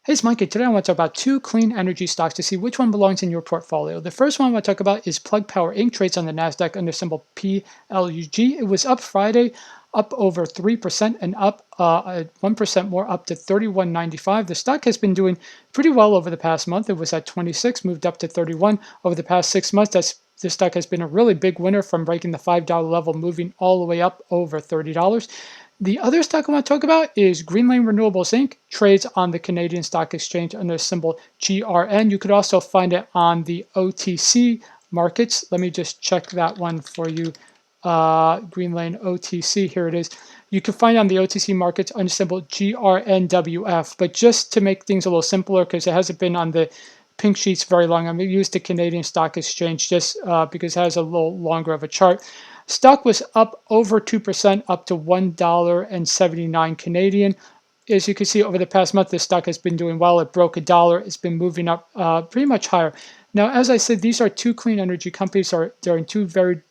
Hey, it's Mikey. Today I want to talk about two clean energy stocks to see which one belongs in your portfolio. The first one I want to talk about is Plug Power Inc. Trades on the NASDAQ under symbol PLUG. It was up Friday, up over 3% and up 1% more, up to 31.95. The stock has been doing pretty well over the past month. It was at 26, moved up to 31 over the past 6 months. This stock has been a really big winner from breaking the $5 level, moving all the way up over $30. The other stock I want to talk about is Greenland Renewables Inc. Trades on the Canadian Stock Exchange under the symbol GRN. You could also find it on the OTC markets. Let me just check that one for you. Greenland OTC, here it is. You can find it on the OTC markets under symbol GRNWF. But just to make things a little simpler, because it hasn't been on the pink sheets very long, I'm going to use the Canadian Stock Exchange just because it has a little longer of a chart. Stock was up over 2%, up to $1.79 Canadian. As you can see, over the past month, this stock has been doing well. It broke $1. It's been moving up pretty much higher. Now, as I said, these are two clean energy companies. They're in two very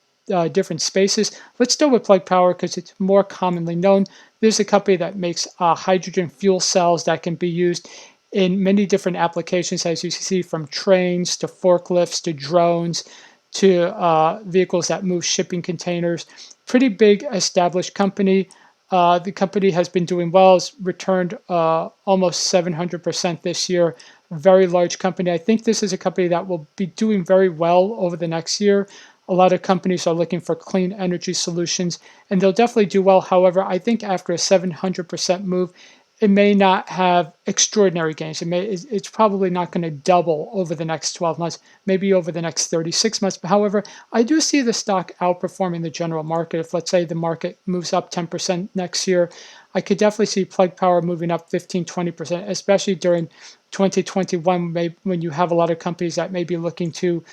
different spaces. Let's start with Plug Power because it's more commonly known. This is a company that makes hydrogen fuel cells that can be used in many different applications, as you see, from trains to forklifts to drones to vehicles that move shipping containers. Pretty big established company. The company has been doing well. It's returned almost 700% this year. Very large company. I think this is a company that will be doing very well over the next year. A lot of companies are looking for clean energy solutions, and they'll definitely do well. However, I think after a 700% move, it may not have extraordinary gains. It's probably not going to double over the next 12 months, maybe over the next 36 months. However, I do see the stock outperforming the general market. If, let's say, the market moves up 10% next year, I could definitely see Plug Power moving up 15, 20%, especially during 2021, when you have a lot of companies that may be looking to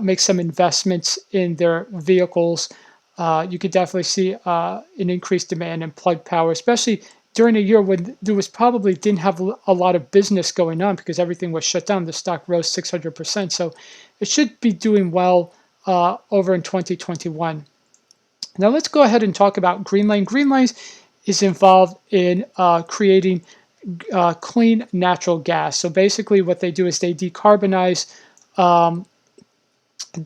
make some investments in their vehicles. You could definitely see an increased demand in Plug Power, especially during a year when there was probably didn't have a lot of business going on because everything was shut down. The stock rose 600%. So it should be doing well over in 2021. Now let's go ahead and talk about Greenland. Greenland is involved in creating clean natural gas. So basically what they do is they decarbonize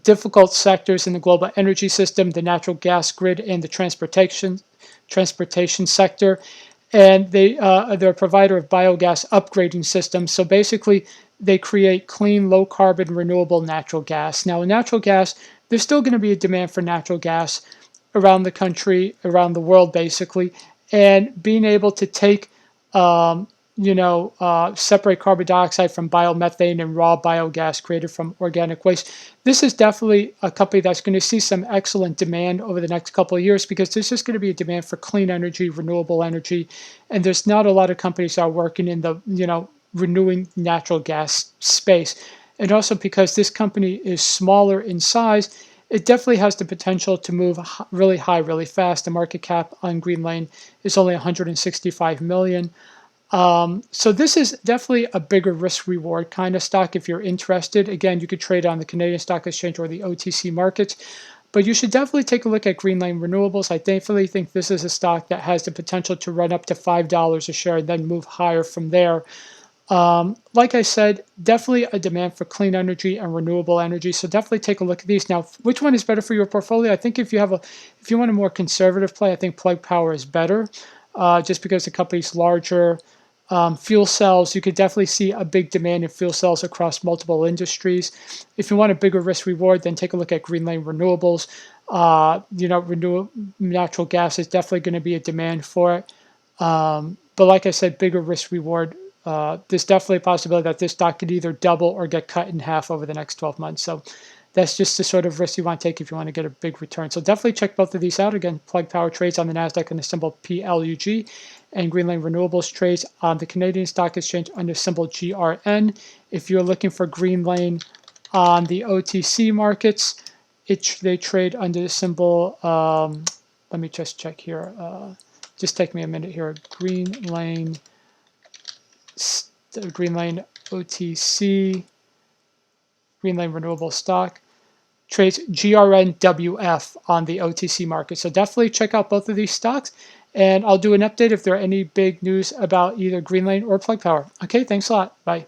difficult sectors in the global energy system, the natural gas grid, and the transportation sector. And they're a provider of biogas upgrading systems. So basically, they create clean, low carbon, renewable natural gas. Now, in natural gas, there's still going to be a demand for natural gas around the country, around the world, basically. And being able to take separate carbon dioxide from biomethane and raw biogas created from organic waste. This is definitely a company that's going to see some excellent demand over the next couple of years because there's just going to be a demand for clean energy, renewable energy, and there's not a lot of companies that are working in the renewing natural gas space. And also because this company is smaller in size, it definitely has the potential to move really high, really fast. The market cap on Greenland is only 165 million. So this is definitely a bigger risk reward kind of stock if you're interested. Again, you could trade on the Canadian Stock Exchange or the OTC markets, but you should definitely take a look at Greenland Renewables. I definitely think this is a stock that has the potential to run up to $5 a share and then move higher from there. Like I said, definitely a demand for clean energy and renewable energy. So definitely take a look at these. Now, which one is better for your portfolio? I think if you want a more conservative play, I think Plug Power is better, just because the company's larger. Fuel cells, you could definitely see a big demand in fuel cells across multiple industries. If you want a bigger risk reward, then take a look at Greenland Renewables. Natural gas is definitely going to be a demand for it. But like I said, bigger risk reward. There's definitely a possibility that this stock could either double or get cut in half over the next 12 months. So that's just the sort of risk you want to take if you want to get a big return. So definitely check both of these out. Again, Plug Power trades on the NASDAQ under symbol PLUG, and Greenland Renewables trades on the Canadian Stock Exchange under symbol GRN. If you're looking for Greenland on the OTC markets, they trade under the symbol, let me just check here. Just take me a minute here. Greenland OTC, Greenland Renewable Stock, trades GRNWF on the OTC market. So definitely check out both of these stocks. And I'll do an update if there are any big news about either Greenland or Plug Power. Okay, thanks a lot. Bye.